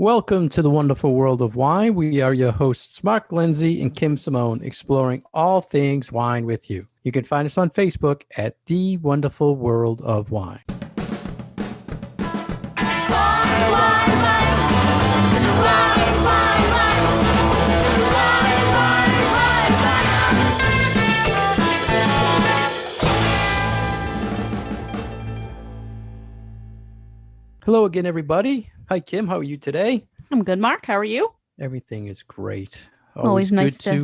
Welcome to the wonderful world of wine. We are your hosts, Mark Lindsay and Kim Simone, exploring all things wine with you. You can find us on Facebook at The Wonderful World of Wine. Hello again, everybody. Hi, Kim. How are you today? I'm good, Mark. How are you? Everything is great. Always nice to see,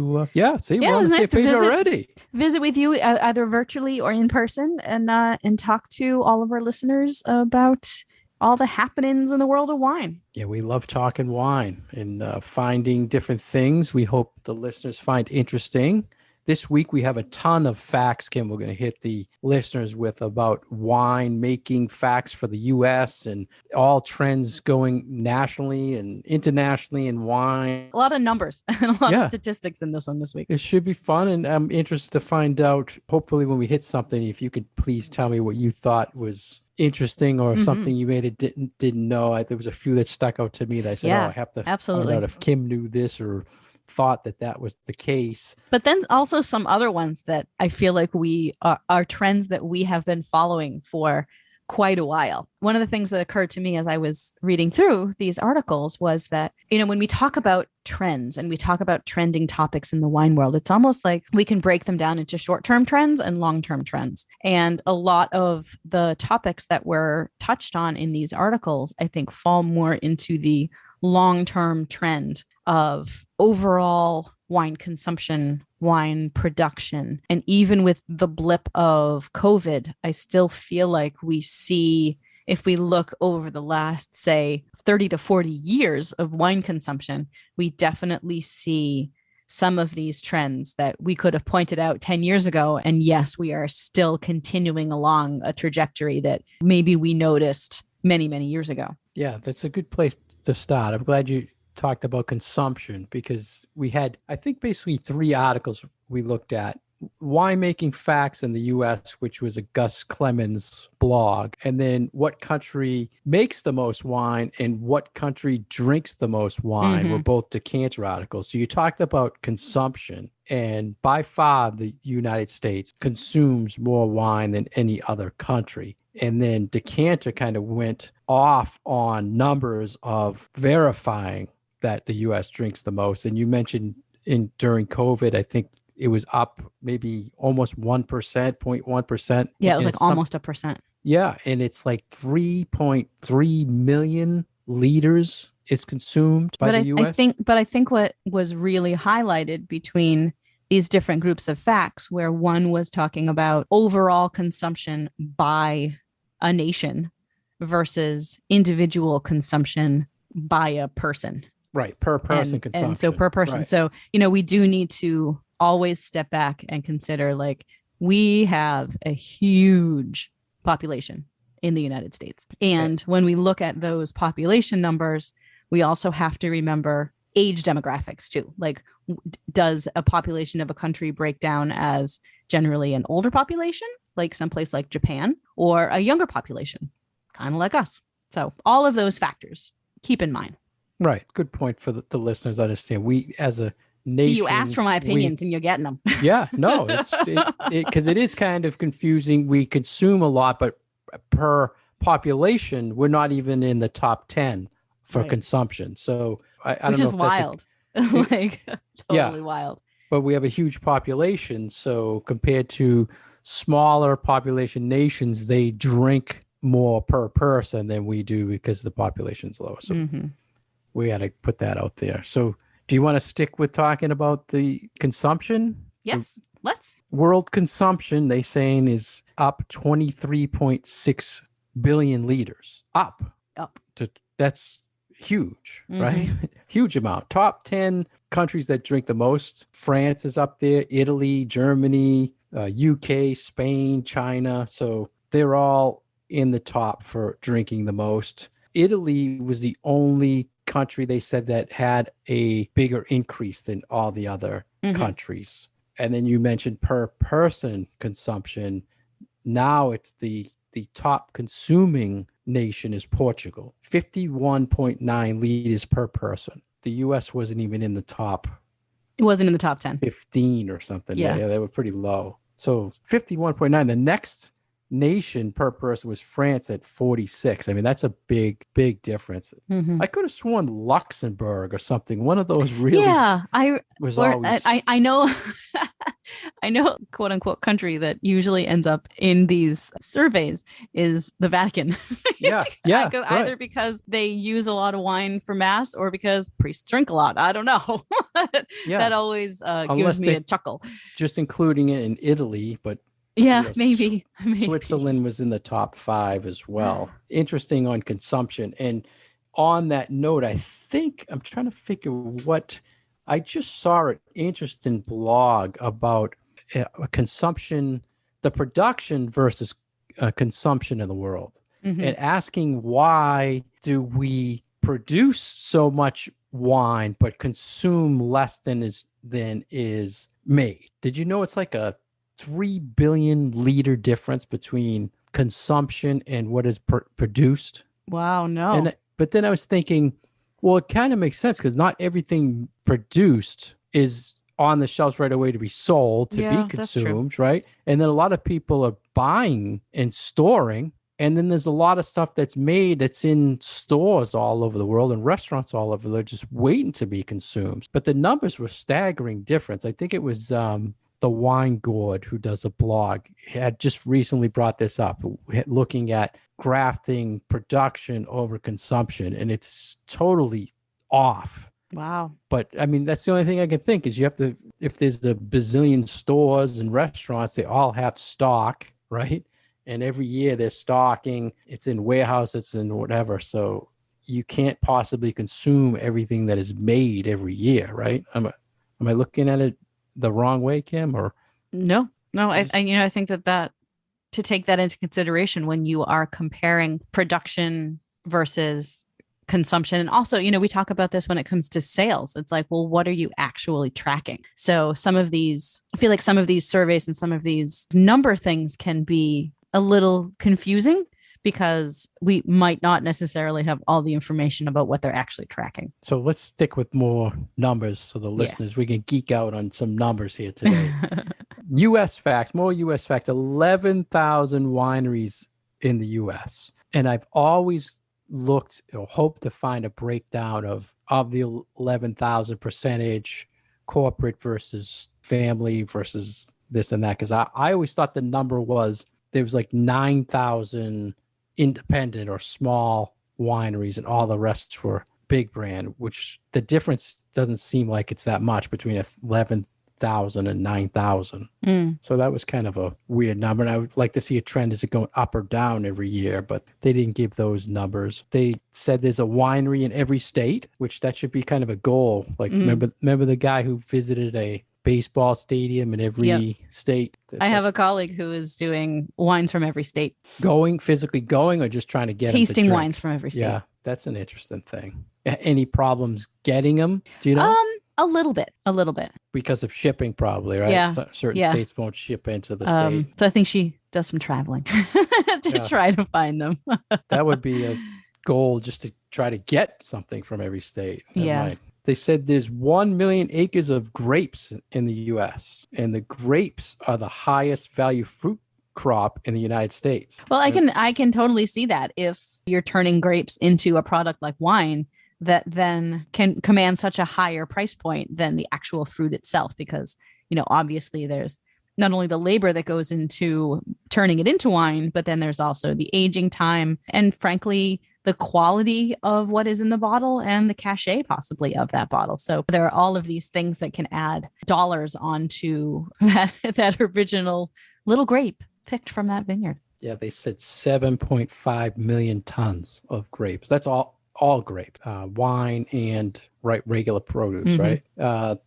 we're on the nice same page already. Visit with you either virtually or in person, and talk to all of our listeners about all the happenings in the world of wine. Yeah, we love talking wine and finding different things we hope the listeners find interesting. This week, we have a ton of facts, Kim. We're going to hit the listeners with about wine making facts for the U.S. and all trends going nationally and internationally in wine. A lot of numbers and a lot of statistics in this one this week. It should be fun, and I'm interested to find out, hopefully when we hit something, if you could please tell me what you thought was interesting or something you maybe didn't know. There was a few that stuck out to me that I said, I have to find out if Kim knew this or thought that was the case. But then also some other ones that I feel like we are trends that we have been following for quite a while. One of the things that occurred to me as I was reading through these articles was that, when we talk about trends and we talk about trending topics in the wine world, it's almost like we can break them down into short-term trends and long-term trends. And a lot of the topics that were touched on in these articles, I think, fall more into the long-term trend of overall wine consumption, wine production. And even with the blip of COVID, I still feel like we see, if we look over the last, say, 30 to 40 years of wine consumption, we definitely see some of these trends that we could have pointed out 10 years ago. And yes, we are still continuing along a trajectory that maybe we noticed many, many years ago. Yeah, that's a good place to start. I'm glad you talked about consumption, because we had, I think, basically three articles we looked at. Winemaking Facts in the U.S., which was a Gus Clemens blog, and then what country makes the most wine and what country drinks the most wine were both decanter articles. So you talked about consumption, and by far the United States consumes more wine than any other country. And then decanter kind of went off on numbers of verifying that the U.S. drinks the most. And you mentioned during COVID, I think it was up maybe almost 1%, 0.1%. Yeah, it was like almost 1%. Yeah, and it's like 3.3 million liters is consumed by the U.S. I think what was really highlighted between these different groups of facts, where one was talking about overall consumption by a nation versus individual consumption by a person. Right, per person consumption. And so per person. Right. So, we do need to always step back and consider, like, we have a huge population in the United States. And when we look at those population numbers, we also have to remember age demographics too. Like, does a population of a country break down as generally an older population, like someplace like Japan, or a younger population, kind of like us? So all of those factors, keep in mind. Right. Good point for the listeners to understand. We, as a nation, you asked for my opinions and you're getting them. Yeah, no, because it is kind of confusing. We consume a lot, but per population, we're not even in the top 10 for consumption. So I don't know. Which is wild. Totally wild. But we have a huge population. So compared to smaller population nations, they drink more per person than we do because the population's lower. So we had to put that out there. So do you want to stick with talking about the consumption? Yes, let's. World consumption, they saying, is up 23.6 billion liters. Up. That's huge, right? Huge amount. Top 10 countries that drink the most. France is up there. Italy, Germany, UK, Spain, China. So they're all in the top for drinking the most. Italy was the only country, they said, that had a bigger increase than all the other countries. And then you mentioned per person consumption. Now it's the top consuming nation is Portugal, 51.9 liters per person. The US wasn't even in the top It wasn't in the top 10. 15 or something. Yeah. They were pretty low. So 51.9. The next nation per person was France at 46. I mean, that's a big difference. Mhm. I could have sworn Luxembourg or something. One of those really Yeah, was or always I know I know quote unquote country that usually ends up in these surveys is the Vatican. yeah, Either right. because they use a lot of wine for mass or because priests drink a lot. I don't know. Yeah. That always gives Unless me they a chuckle. just including it in Italy, but Yeah, maybe. Switzerland was in the top 5 as well. Interesting on consumption. And on that note, I think I'm trying to figure what I just saw an interesting blog about consumption, the production versus consumption in the world, Mhm. and asking why do we produce so much wine but consume less than is made. Did you know it's like a 3 billion liter difference between consumption and what is produced? Wow, no. But then I was thinking, well, it kind of makes sense because not everything produced is on the shelves right away to be sold, to be consumed, right? And then a lot of people are buying and storing. And then there's a lot of stuff that's made that's in stores all over the world and restaurants all over there just waiting to be consumed. But the numbers were staggering difference. I think it was the Wine Gourd, who does a blog, had just recently brought this up, looking at grafting production over consumption, and it's totally off. Wow. But I mean, that's the only thing I can think is you have to, if there's a bazillion stores and restaurants, they all have stock, right? And every year they're stocking, it's in warehouses and whatever. So you can't possibly consume everything that is made every year, right? Am I looking at it the wrong way, Kim? Or no, I think that to take that into consideration when you are comparing production versus consumption. And also, we talk about this when it comes to sales. It's like, well, what are you actually tracking? So I feel like some of these surveys and some of these number things can be a little confusing because we might not necessarily have all the information about what they're actually tracking. So let's stick with more numbers so the listeners, we can geek out on some numbers here today. U.S. facts, more U.S. facts, 11,000 wineries in the U.S. And I've always looked or hoped to find a breakdown of the 11,000 percentage corporate versus family versus this and that. Because I always thought the number was there was like 9,000 independent or small wineries and all the rest were big brand, which the difference doesn't seem like it's that much between 11,000 and 9,000. So that was kind of a weird number. And I would like to see a trend. Is it going up or down every year? But they didn't give those numbers. They said there's a winery in every state, which that should be kind of a goal. Like remember the guy who visited a baseball stadium in every state? I have a colleague who is doing wines from every state. Physically going, or just trying to get tasting wines from every state. Yeah, that's an interesting thing. Any problems getting them? Do you know? A little bit. Because of shipping, probably, right? Yeah. Certain states won't ship into the state. So I think she does some traveling to try to find them. That would be a goal, just to try to get something from every state. They said there's 1 million acres of grapes in the U.S., and the grapes are the highest value fruit crop in the United States. Well, I can totally see that if you're turning grapes into a product like wine that then can command such a higher price point than the actual fruit itself, because, obviously there's not only the labor that goes into turning it into wine, but then there's also the aging time and, frankly, the quality of what is in the bottle and the cachet possibly of that bottle. So there are all of these things that can add dollars onto that original little grape picked from that vineyard. Yeah, they said 7.5 million tons of grapes. That's all grape, wine and regular produce, right?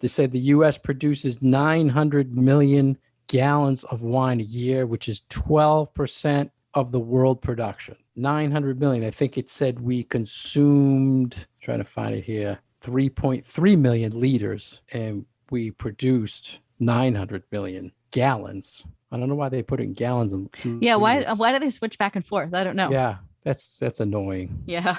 They said the U.S. produces 900 million gallons of wine a year, which is 12% of the world production. 900 million. I think it said we consumed, trying to find it here, 3.3 million liters, and we produced 900 million gallons. I don't know why they put it in gallons and why do they switch back and forth? I don't know. Yeah, That's annoying Yeah.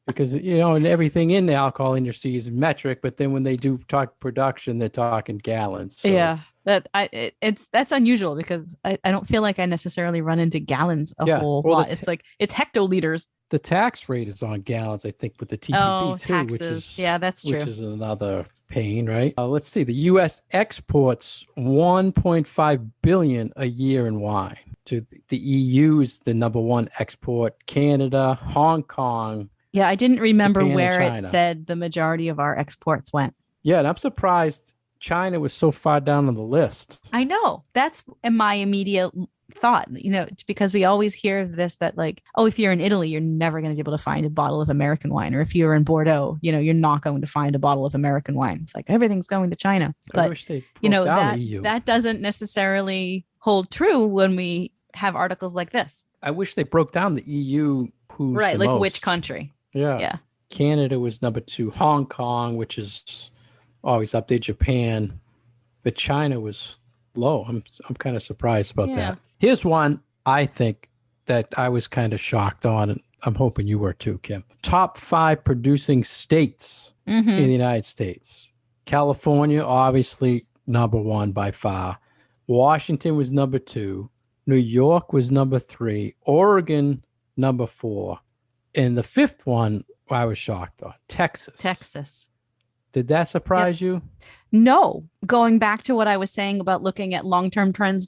because, and everything in the alcohol industry is metric, but then when they do talk production, they're talking gallons. So Yeah. That's unusual because I don't feel like I necessarily run into gallons a yeah, whole well, lot. It's like it's hectoliters. the tax rate is on gallons, I think, with the Oh, TTB too, taxes. Yeah, that's which true. is another pain, right? Let's see. The U.S. exports 1.5 billion a year in wine. To the EU is the number one export. Canada, Hong Kong, Yeah, I didn't remember Japan, and where it China. said the majority of our exports went. Yeah, and I'm surprised China was so far down on the list. I know. That's my immediate thought, because we always hear of this that like, oh, if you're in Italy, you're never going to be able to find a bottle of American wine. Or if you're in Bordeaux, you're not going to find a bottle of American wine. It's like everything's going to China. But, I wish they broke down the EU. that doesn't necessarily hold true when we have articles like this. I wish they broke down the EU. Who's right. the Like most. which country? Yeah. Yeah. Canada was number 2. Hong Kong, which is always up there. Japan. But China was low. I'm kind of surprised about that. Here's one I think that I was kind of shocked on, and I'm hoping you were too, Kim. Top 5 producing states in the United States. California, obviously number 1 by far. Washington was number 2. New York was number 3. Oregon, number 4. And the 5th one I was shocked on, Texas. Did that surprise you? No. Going back to what I was saying about looking at long-term trends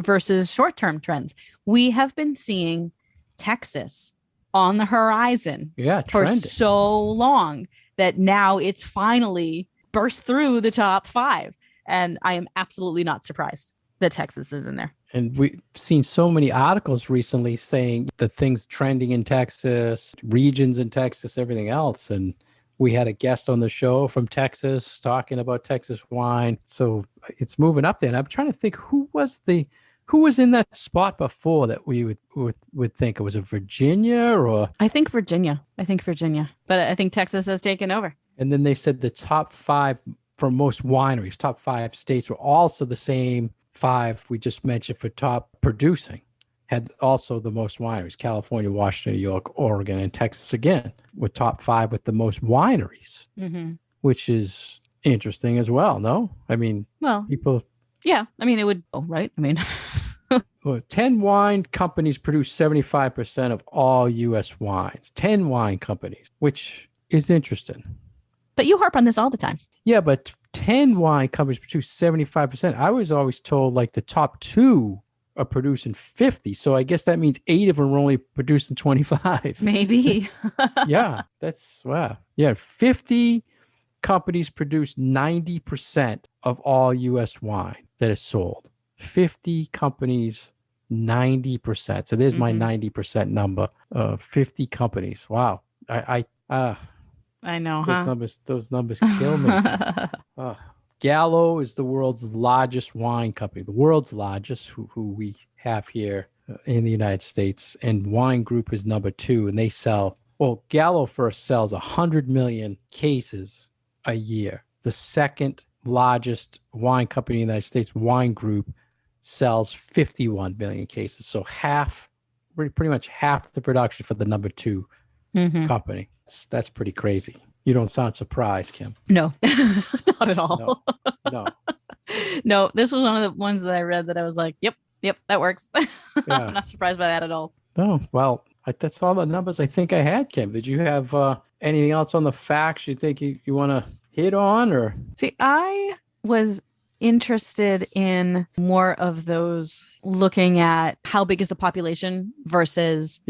versus short-term trends, we have been seeing Texas on the horizon for so long that now it's finally burst through the top 5. And I am absolutely not surprised that Texas is in there. And we've seen so many articles recently saying the things trending in Texas, regions in Texas, everything else. And we had a guest on the show from Texas talking about Texas wine. So it's moving up there. And I'm trying to think who was in that spot before that we would think it was a Virginia or I think Virginia. But I think Texas has taken over. And then they said the top 5 for most wineries, top 5 states were also the same 5 we just mentioned for top producing. Had also the most wineries: California, Washington, New York, Oregon, and Texas again, with top 5 with the most wineries, which is interesting as well. No, I mean, people. Yeah, I mean, it would. Oh, right. I mean, 10 wine companies produce 75% of all U.S. wines. 10 wine companies, which is interesting. But you harp on this all the time. Yeah, but 10 wine companies produce 75%. I was always told like the top 2 are producing 50. So I guess that means 8 of them are only producing 25. Maybe. Yeah, that's wow. Yeah, 50 companies produce 90% of all U.S. wine that is sold. 50 companies, 90%. So there's my 90% number. 50 companies. Wow. I know, those numbers kill me. Gallo is the world's largest wine company, the world's largest, who we have here in the United States. And Wine Group is number 2, and they sell, Gallo first sells 100 million cases a year. The second largest wine company in the United States, Wine Group, sells 51 million cases. So pretty much half the production for the number 2 company. That's pretty crazy. You don't sound surprised, Kim. No, not at all. No. No, this was one of the ones that I read that I was like, yep, that works. Yeah. I'm not surprised by that at all. No, well, that's all the numbers I think I had, Kim. Did you have anything else on the facts you think you want to hit on? Or see, I was interested in more of those looking at how big is the population versus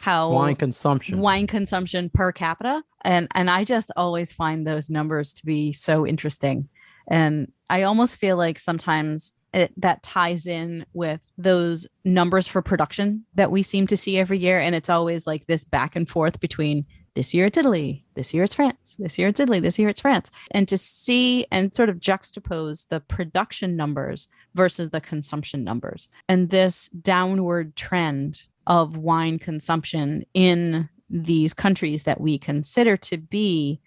how wine consumption per capita. And I just always find those numbers to be so interesting. And I almost feel like sometimes that ties in with those numbers for production that we seem to see every year. And it's always like this back and forth between this year it's Italy, this year it's France, this year it's Italy, this year it's France. And to see and sort of juxtapose the production numbers versus the consumption numbers. And this downward trend of wine consumption in these countries that we consider to be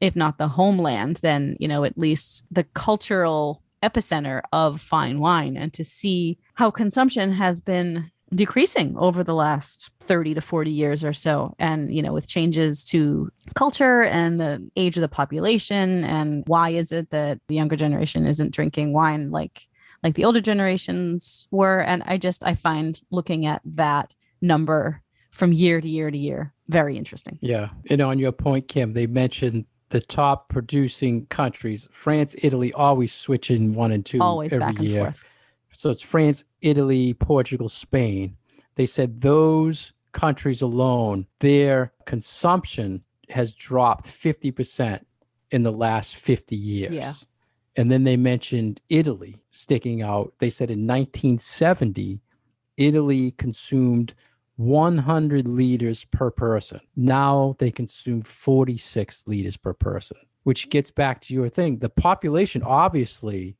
if not the homeland, then, at least the cultural epicenter of fine wine, and to see how consumption has been decreasing over the last 30 to 40 years or so. And, with changes to culture and the age of the population, and why is it that the younger generation isn't drinking wine like the older generations were. And I find looking at that number from year to year to year very interesting. Yeah. And on your point, Kim, they mentioned the top producing countries, France, Italy, always switching 1 and 2 always every back and year. forth. So it's France, Italy, Portugal, Spain. They said those countries alone, their consumption has dropped 50% in the last 50 years. Yeah. And then they mentioned Italy sticking out. They said in 1970, Italy consumed 100 liters per person. Now they consume 46 liters per person, which gets back to your thing. The population obviously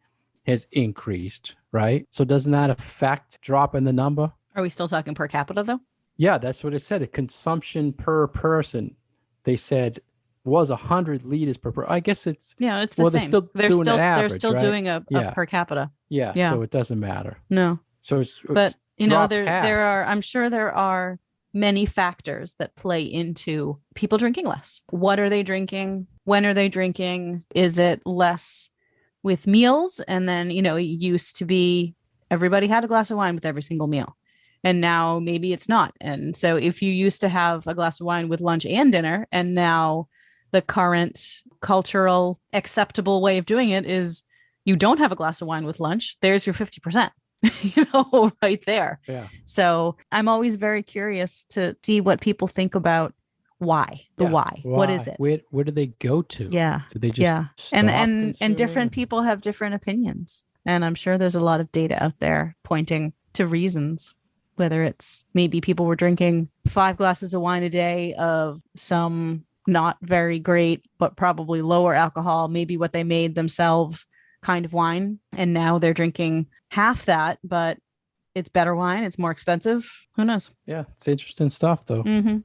has increased, right? So doesn't that affect drop in the number? Are we still talking per capita though? Yeah, that's what it said. A consumption per person, they said, was 100 liters per person. I guess it's it's the same. They're still doing a per capita. Yeah. So it doesn't matter. No. So but there are, I'm sure there are many factors that play into people drinking less. What are they drinking? When are they drinking? Is it less with meals? And then, it used to be everybody had a glass of wine with every single meal. And now maybe it's not. And so if you used to have a glass of wine with lunch and dinner, and now the current cultural acceptable way of doing it is you don't have a glass of wine with lunch, there's your 50%, right there. Yeah. So I'm always very curious to see what people think about why. Why. What is it? Where do they go to? Yeah. Do they just stop and different people have different opinions. And I'm sure there's a lot of data out there pointing to reasons, whether it's maybe people were drinking 5 glasses of wine a day of some not very great, but probably lower alcohol, maybe what they made themselves kind of wine. And now they're drinking half that, but it's better wine. It's more expensive. Who knows? Yeah. It's interesting stuff though. Mm-hmm.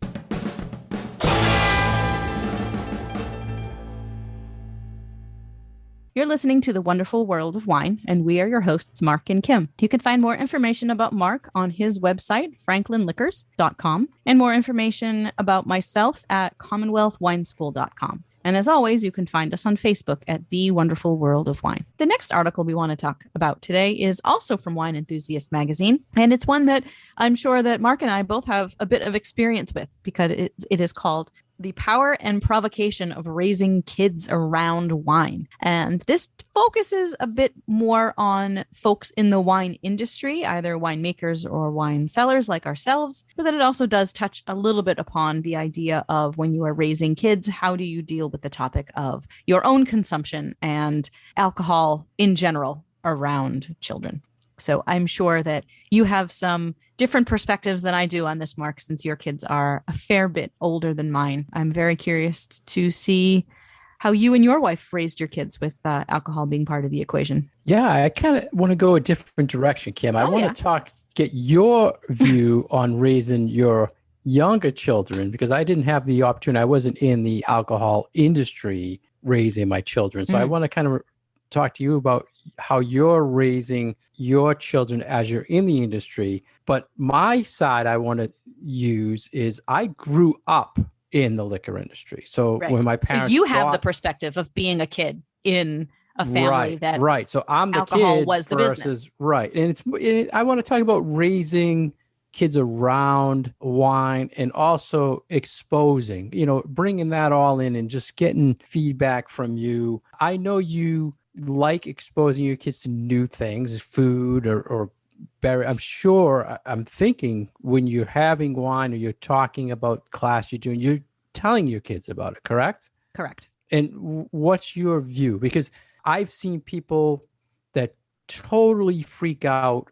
You're listening to The Wonderful World of Wine, and we are your hosts, Mark and Kim. You can find more information about Mark on his website, franklinliquors.com, and more information about myself at commonwealthwineschool.com. And as always, you can find us on Facebook at The Wonderful World of Wine. The next article we want to talk about today is also from Wine Enthusiast magazine, and it's one that I'm sure that Mark and I both have a bit of experience with, because it is called The Power and Provocation of Raising Kids Around Wine. And this focuses a bit more on folks in the wine industry, either winemakers or wine sellers like ourselves, but then it also does touch a little bit upon the idea of when you are raising kids, how do you deal with the topic of your own consumption and alcohol in general around children. So I'm sure that you have some different perspectives than I do on this, Mark, since your kids are a fair bit older than mine. I'm very curious to see how you and your wife raised your kids with alcohol being part of the equation. Yeah, I kind of want to go a different direction, Kim. I want to get your view on raising your younger children, because I didn't have the opportunity. I wasn't in the alcohol industry raising my children. So I want to kind of talk to you about how you're raising your children as you're in the industry. But my side I want to use is I grew up in the liquor industry. So when my parents, so you have the perspective of being a kid in a family that so I'm the alcohol kid was the versus business. Right. And I want to talk about raising kids around wine and also exposing, bringing that all in and just getting feedback from you. I know you like exposing your kids to new things, food or better. I'm thinking when you're having wine or you're talking about class you're doing, you're telling your kids about it, correct? Correct. And what's your view? Because I've seen people that totally freak out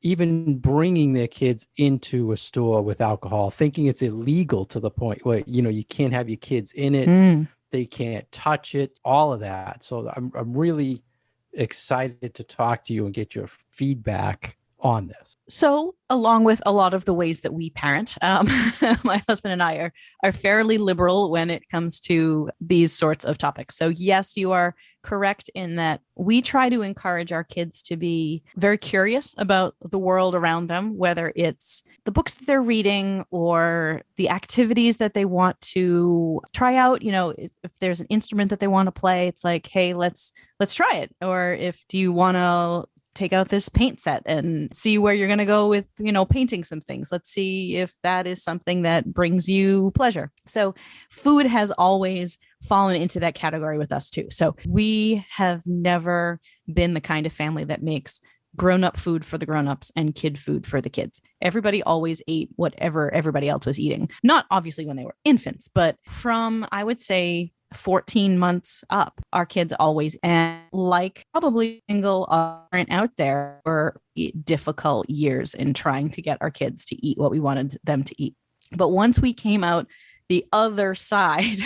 even bringing their kids into a store with alcohol, thinking it's illegal to the point where, you can't have your kids in it. They can't touch it, all of that. So I'm really excited to talk to you and get your feedback on this? So, along with a lot of the ways that we parent, my husband and I are fairly liberal when it comes to these sorts of topics. So, yes, you are correct in that we try to encourage our kids to be very curious about the world around them, whether it's the books that they're reading or the activities that they want to try out. You know, if there's an instrument that they want to play, it's like, hey, let's try it. Or if do you want to take out this paint set and see where you're going to go with, you know, painting some things. Let's see if that is something that brings you pleasure. So food has always fallen into that category with us too. So we have never been the kind of family that makes grown-up food for the grown-ups and kid food for the kids. Everybody always ate whatever everybody else was eating. Not obviously when they were infants, but from, I would say, 14 months up, our kids always, and like probably single parent out there, were difficult years in trying to get our kids to eat what we wanted them to eat. But once we came out the other side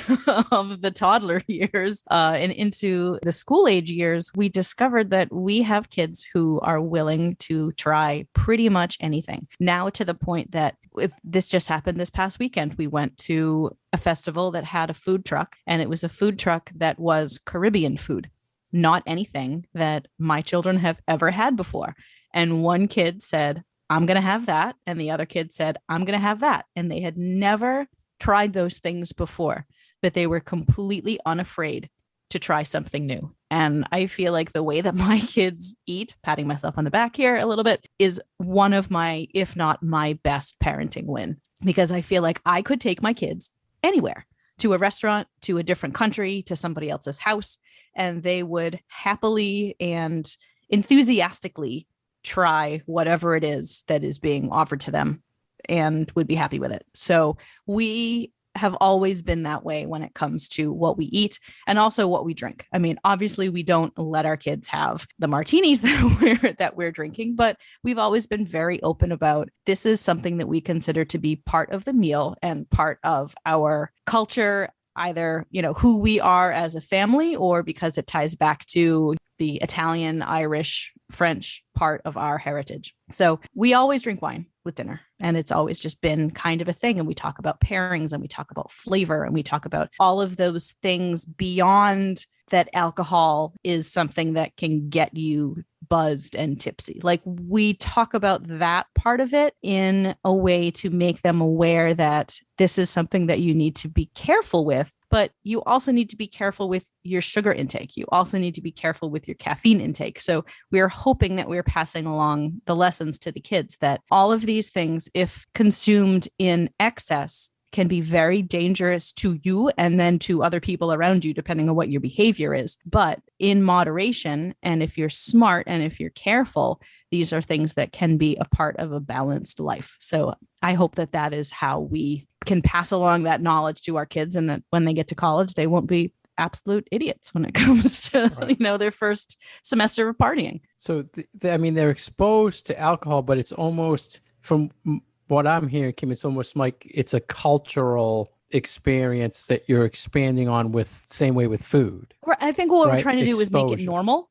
of the toddler years and into the school age years, we discovered that we have kids who are willing to try pretty much anything. Now to the point that if this just happened this past weekend, we went to a festival that had a food truck, and it was a food truck that was Caribbean food, not anything that my children have ever had before. And one kid said, I'm going to have that. And the other kid said, I'm going to have that. And they had never tried those things before, but they were completely unafraid to try something new. And I feel like the way that my kids eat, patting myself on the back here a little bit, is one of my, if not my best parenting win, because I feel like I could take my kids anywhere, to a restaurant, to a different country, to somebody else's house, and they would happily and enthusiastically try whatever it is that is being offered to them and would be happy with it. So we have always been that way when it comes to what we eat and also what we drink. I mean, obviously we don't let our kids have the martinis that we're drinking, but we've always been very open about this is something that we consider to be part of the meal and part of our culture, either, you know, who we are as a family, or because it ties back to the Italian, Irish, French part of our heritage. So we always drink wine with dinner, and it's always just been kind of a thing. And we talk about pairings, and we talk about flavor, and we talk about all of those things beyond that. Alcohol is something that can get you buzzed and tipsy. Like, we talk about that part of it in a way to make them aware that this is something that you need to be careful with, but you also need to be careful with your sugar intake. You also need to be careful with your caffeine intake. So we're hoping that we're passing along the lessons to the kids that all of these things, if consumed in excess, can be very dangerous to you and then to other people around you, depending on what your behavior is. But in moderation, and if you're smart and if you're careful, these are things that can be a part of a balanced life. So I hope that that is how we can pass along that knowledge to our kids, and that when they get to college, they won't be absolute idiots when it comes to, right, you know, their first semester of partying. So, I mean, they're exposed to alcohol, but it's almost, from what I'm hearing, Kim, it's almost like it's a cultural experience that you're expanding on with, same way with food. I think what we're trying to do is make it normal.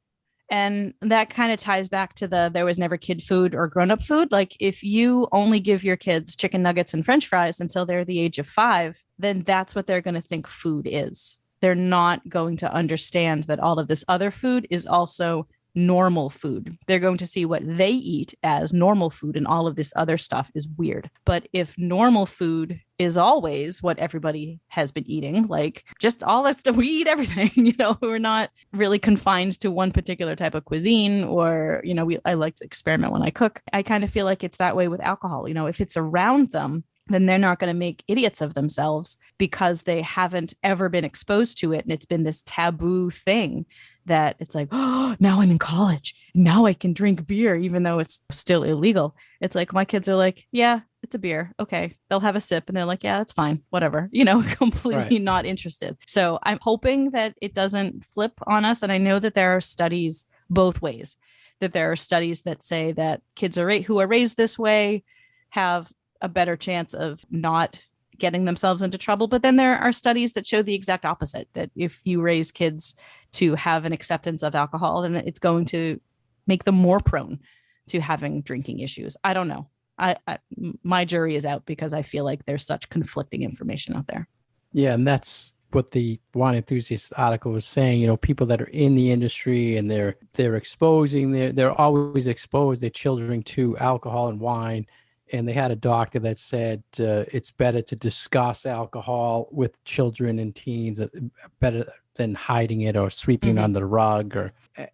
And that kind of ties back to there was never kid food or grown-up food. Like, if you only give your kids chicken nuggets and French fries until they're the age of 5, then that's what they're going to think food is. They're not going to understand that all of this other food is also normal food. They're going to see what they eat as normal food, and all of this other stuff is weird. But if normal food is always what everybody has been eating, like just all that stuff, we eat everything, you know, we're not really confined to one particular type of cuisine, or, you know, I like to experiment when I cook. I kind of feel like it's that way with alcohol. You know, if it's around them, then they're not going to make idiots of themselves because they haven't ever been exposed to it. And it's been this taboo thing that it's like, oh, now I'm in college. Now I can drink beer, even though it's still illegal. It's like, my kids are like, yeah, it's a beer. Okay. They'll have a sip and they're like, yeah, that's fine. Whatever, you know, completely not interested. So I'm hoping that it doesn't flip on us. And I know that there are studies both ways, that there are studies that say that kids who are raised this way have a better chance of not getting themselves into trouble. But then there are studies that show the exact opposite, that if you raise kids to have an acceptance of alcohol, then it's going to make them more prone to having drinking issues. I don't know. My jury is out because I feel like there's such conflicting information out there. Yeah, and that's what the wine enthusiast article was saying. People that are in the industry and they're always exposed their children to alcohol and wine. And they had a doctor that said it's better to discuss alcohol with children and teens, better than hiding it or sweeping it under the rug. Or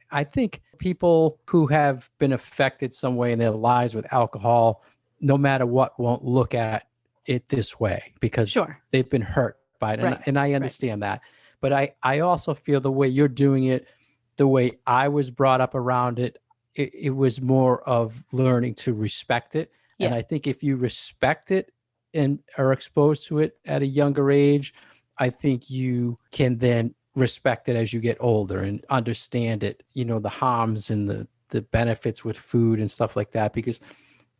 I think people who have been affected some way in their lives with alcohol, no matter what, won't look at it this way because they've been hurt by it. Right. And I understand that. But I also feel the way you're doing it, the way I was brought up around it, it was more of learning to respect it. Yeah. And I think if you respect it and are exposed to it at a younger age, I think you can then respect it as you get older and understand it, the harms and the benefits with food and stuff like that. Because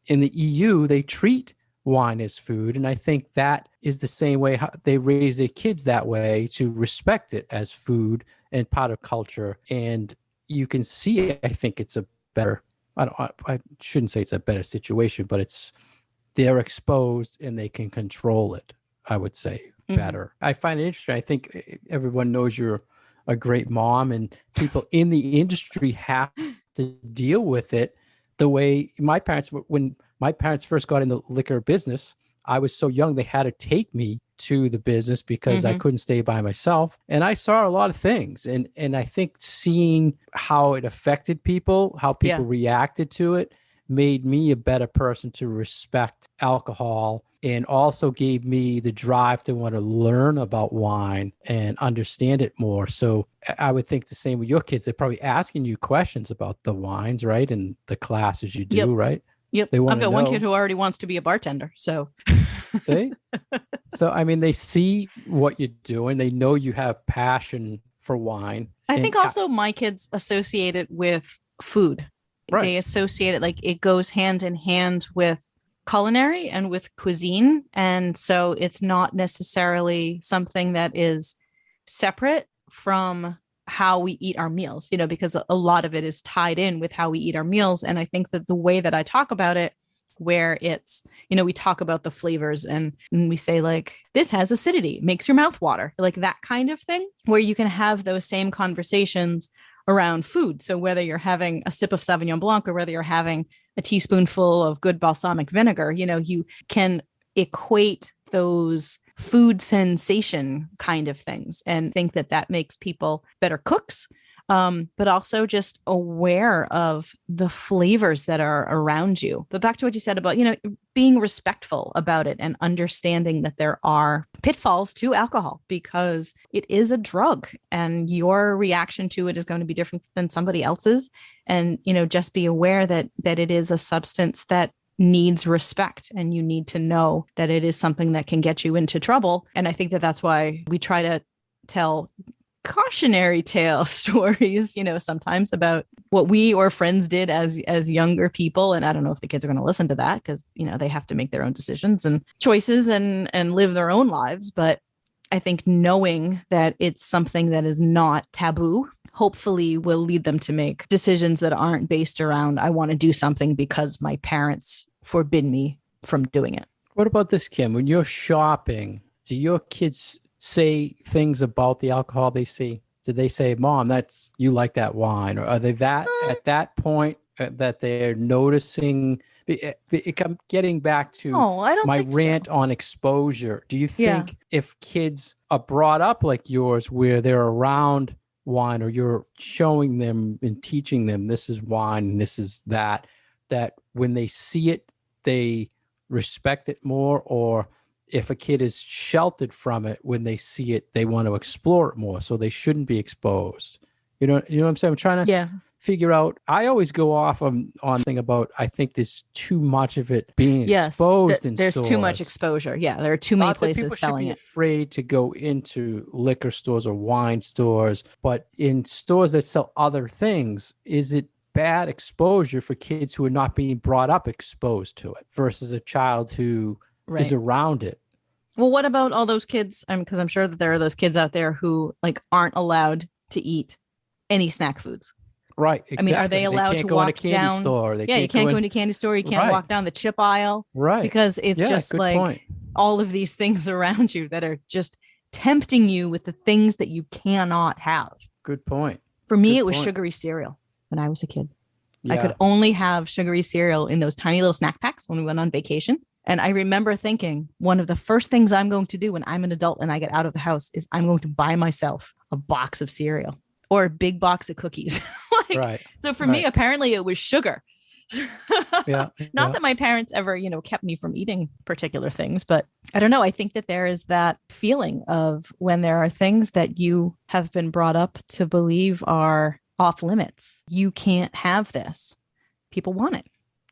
in the EU, they treat wine as food. And I think that is the same way they raise their kids that way, to respect it as food and part of culture. And you can see, I think it's a better, I shouldn't say it's a better situation, but they're exposed and they can control it, I would say, better. I find it interesting. I think everyone knows you're a great mom, and people in the industry have to deal with it the way when my parents first got in the liquor business, I was so young, they had to take me to the business because I couldn't stay by myself. And I saw a lot of things. And I think seeing how it affected people, how people reacted to it, made me a better person to respect alcohol, and also gave me the drive to want to learn about wine and understand it more. So I would think the same with your kids. They're probably asking you questions about the wines, right? And the classes you do, right? Yep. I've got one kid who already wants to be a bartender. So see? So, I mean, they see what you're doing. They know you have passion for wine. I think also my kids associate it with food. Right. They associate it, like it goes hand in hand with culinary and with cuisine. And so it's not necessarily something that is separate from how we eat our meals, because a lot of it is tied in with how we eat our meals. And I think that the way that I talk about it, where it's, we talk about the flavors and we say like, this has acidity, makes your mouth water, like that kind of thing, where you can have those same conversations around food. So whether you're having a sip of Sauvignon Blanc or whether you're having a teaspoonful of good balsamic vinegar, you can equate those food sensation kind of things and think that makes people better cooks, but also just aware of the flavors that are around you. But back to what you said about, being respectful about it and understanding that there are pitfalls to alcohol because it is a drug and your reaction to it is going to be different than somebody else's. And, just be aware that it is a substance that needs respect, and you need to know that it is something that can get you into trouble. And I think that's why we try to tell cautionary tale stories, sometimes about what we or friends did as younger people. And I don't know if the kids are going to listen to that because, they have to make their own decisions and choices and live their own lives. But I think knowing that it's something that is not taboo, hopefully will lead them to make decisions that aren't based around, I want to do something because my parents forbid me from doing it. What about this, Kim? When you're shopping, do your kids say things about the alcohol they see? Do they say, Mom, you like that wine? Or are they at that point that they're noticing? I'm getting back to my rant on exposure. Do you think if kids are brought up like yours, where they're around wine, or you're showing them and teaching them this is wine and this is that when they see it, they respect it more? Or if a kid is sheltered from it, when they see it, they want to explore it more, so they shouldn't be exposed? You know what I'm saying? I'm trying to figure out. I always go off on thing about, I think there's too much of it being exposed in there's stores. Too much exposure. Yeah, there are too many places selling it. People should be afraid to go into liquor stores or wine stores, but in stores that sell other things, is it bad exposure for kids who are not being brought up exposed to it versus a child who is around it? Well, what about all those kids? Because I'm sure that there are those kids out there who aren't allowed to eat any snack foods. Right. I mean, are Exactly. they They allowed can't to go in a walk candy down? store. They Yeah, you can't go can't go in. into a candy store. You can't Right. walk down the chip aisle Right. because it's Yeah. just Good like point. all of these things around you that are just tempting you with the things that you cannot have. Good point. For me, Good it was point. sugary cereal when I was a kid. I Yeah. could only have sugary cereal in those tiny little snack packs when we went on vacation. And I remember thinking one of the first things I'm going to do when I'm an adult and I get out of the house is I'm going to buy myself a box of cereal or a big box of cookies. Like, Right. so for me, Right. apparently it was sugar. Yeah. Not Yeah. that my parents ever, kept me from eating particular things, but I don't know. I think that there is that feeling of when there are things that you have been brought up to believe are off limits. You can't have this. People want it,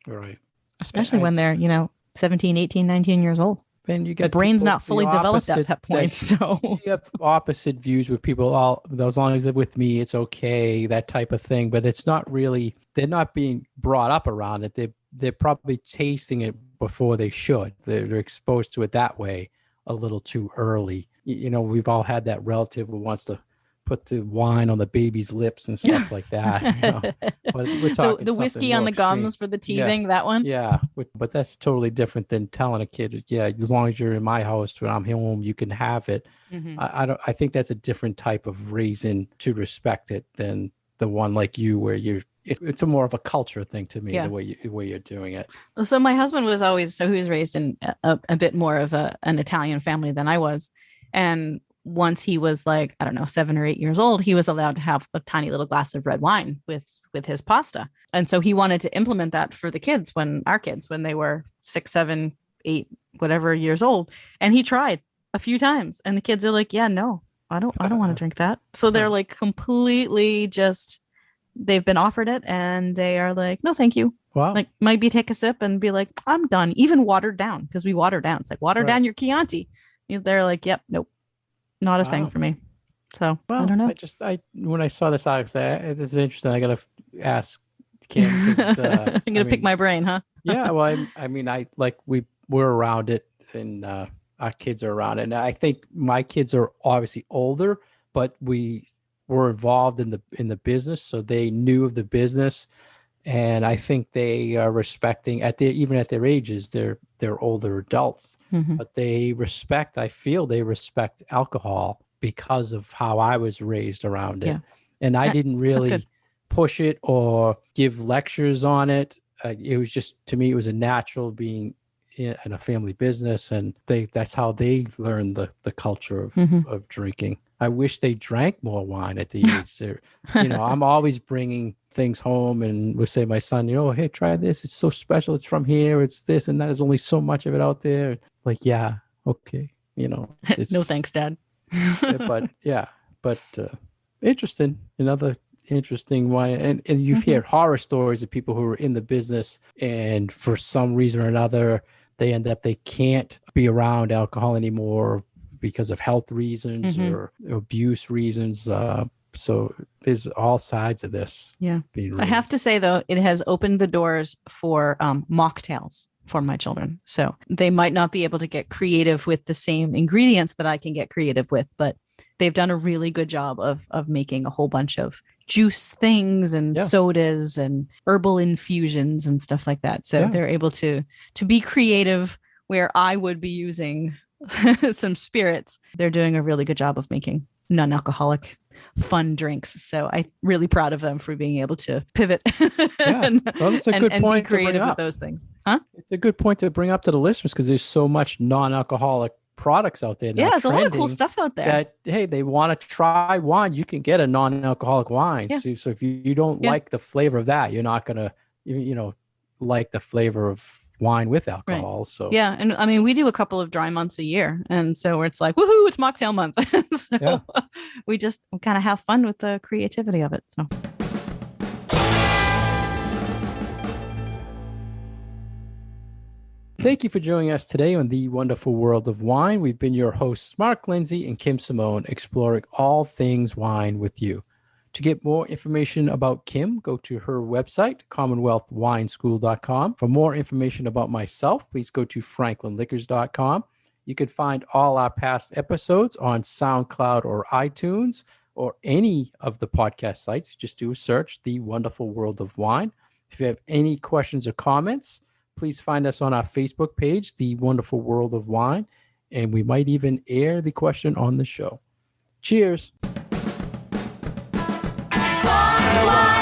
Right. especially when they're, 17, 18, 19 years old. Then you The get brain's people not fully the developed at opposite that point. So you have opposite views with people. All as long as they're with me, it's okay, that type of thing. But it's not really. They're not being brought up around it. They're probably tasting it before they should. They're exposed to it that way a little too early. We've all had that relative who wants to put the wine on the baby's lips and stuff like that. But we're talking the whiskey something on more the gums for the teething, that one. yeah, but that's totally different than telling a kid, yeah, as long as you're in my house when I'm home, you can have it. Mhm. I think that's a different type of reason to respect it than the one like you, where it's a more of a culture thing to me, Yeah. the way you're doing it. So my husband was he was raised in a bit more of an Italian family than I was. And once he was like, I don't know, 7 or 8 years old, he was allowed to have a tiny little glass of red wine with his pasta. And so he wanted to implement that for the kids when they were 6, 7, 8, whatever years old. And he tried a few times and the kids are like, yeah, no, I don't want to drink that. So they're like completely they've been offered it and they are like, no, thank you. Wow. Like maybe take a sip and be like, I'm done. Even watered down, because we water down. It's like water down your Chianti. They're like, yep, nope, not a thing for me. So I don't know. When I saw this, I was like, this is interesting. I gotta ask Kim. I'm gonna pick my brain, huh? Yeah. Well, we're around it, and our kids are around it. And I think my kids are obviously older, but we were involved in the business, so they knew of the business. And I think they are respecting even at their ages, they're older adults, but I feel they respect alcohol because of how I was raised around it. Yeah. And I didn't really push it or give lectures on it. It was just, to me, it was a natural being in a family business. And that's how they learned the culture of drinking. I wish they drank more wine at the age. I'm always bringing things home and we'll say, my son, hey, try this. It's so special. It's from here. It's this and that. There's only so much of it out there. Like, yeah, okay. No thanks, Dad. but interesting. Another interesting one. And you've heard horror stories of people who are in the business and for some reason or another, they can't be around alcohol anymore because of health reasons or abuse reasons. So there's all sides of this. Yeah. I have to say, though, it has opened the doors for mocktails for my children. So they might not be able to get creative with the same ingredients that I can get creative with, but they've done a really good job of making a whole bunch of juice things and sodas and herbal infusions and stuff like that. So they're able to be creative where I would be using some spirits. They're doing a really good job of making non-alcoholic fun drinks. So I'm really proud of them for being able to pivot and be creative with those things. Huh? It's a good point to bring up to the listeners because there's so much non-alcoholic products out there. Yeah, there's a lot of cool stuff out there. That, hey, they want to try wine, you can get a non-alcoholic wine. Yeah. So if you don't like the flavor of that, you're not going to, like the flavor of wine with alcohol. Right. So yeah, and I mean we do a couple of dry months a year, and so it's like woohoo, it's mocktail month. So we kind of have fun with the creativity of it. So thank you for joining us today on The Wonderful World of Wine. We've been your hosts, Mark Lindsay and Kim Simone, exploring all things wine with you. To get more information about Kim, go to her website, commonwealthwineschool.com. For more information about myself, please go to franklinliquors.com. You can find all our past episodes on SoundCloud or iTunes, or any of the podcast sites. Just do a search, The Wonderful World of Wine. If you have any questions or comments, please find us on our Facebook page, The Wonderful World of Wine, and we might even air the question on the show. Cheers. Wine.